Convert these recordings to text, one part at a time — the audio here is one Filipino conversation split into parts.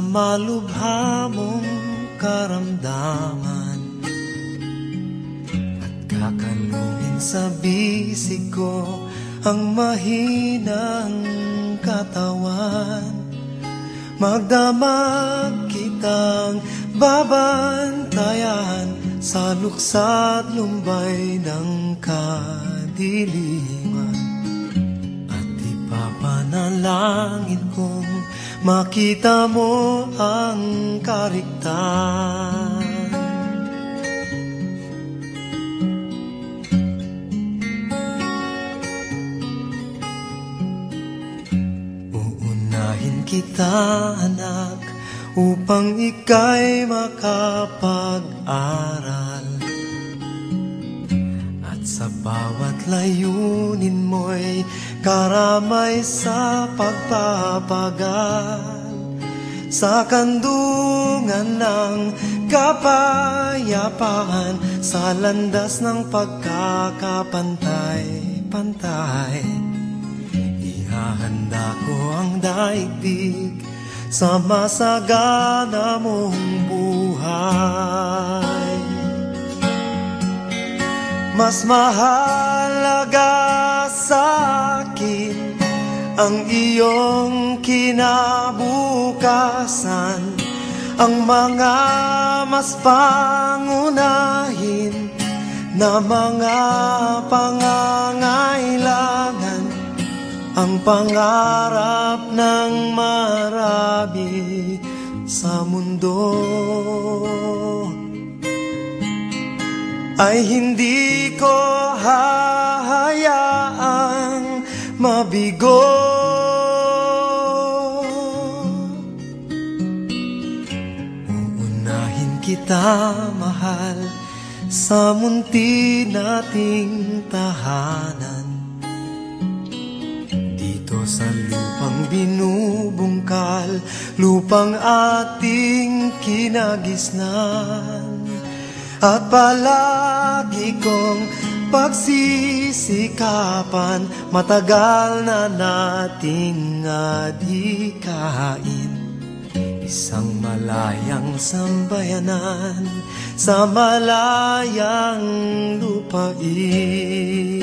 malubha mong karamdaman at kakalungin sa bisig ko ang mahinang katawan. Magdamag kitang babantayan sa luksa't lumbay ng kadiliman, at ipapanalangin kong makita mo ang karigtan. Uunahin kita, anak, upang ika'y makapag-aral, at sa bawat layunin mo'y karamay sa pagpapagal, sa kandungan ng kapayapaan, sa landas ng pagkakapantay-pantay. Ihahanda ko ang daigdig sa masagana mong buhay. Mas mahalaga sa akin ang iyong kinabukasan, ang mga mas pangunahin na mga pangangailangan, ang pangarap ng marami sa mundo ay hindi ko hahayaang mabigo. Uunahin kita, mahal, sa munti nating tahanan, dito sa lupang binubungkal, lupang ating kinagisnan. At palagi kong pagsisikapan, matagal na nating adhikain isang malayang sambayanan sa malayang lupain.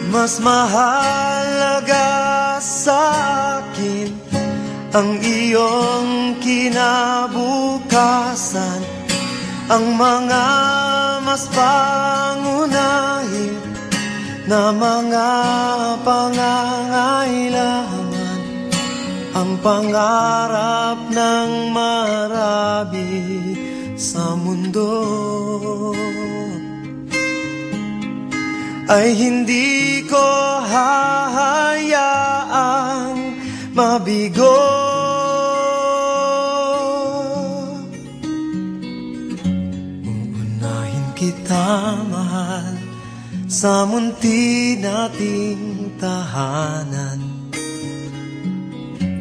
Mas mahalaga sa akin ang iyong kinabukasan, ang mga mas pangunahin na mga pangangailangan, ang pangarap ng marami sa mundo ay hindi ko hahayaang mabigo. Uunahin kita, mahal, sa munti nating tahanan,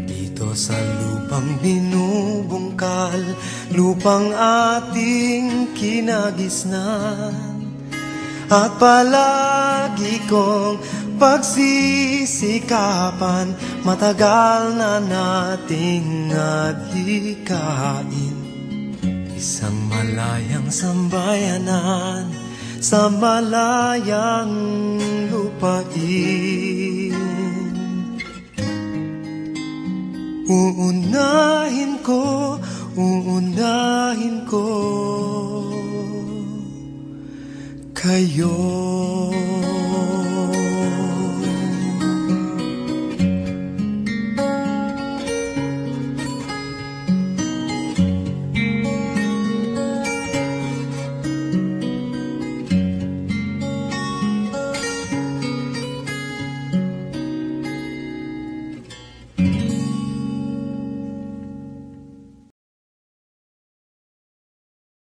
dito sa lupang binubungkal, lupang ating kinagisnan. At palagi kong pagsisikapan, matagal na nating adhikain isang malayang sambayanan sa malayang lupain. Uunahin ko kayo.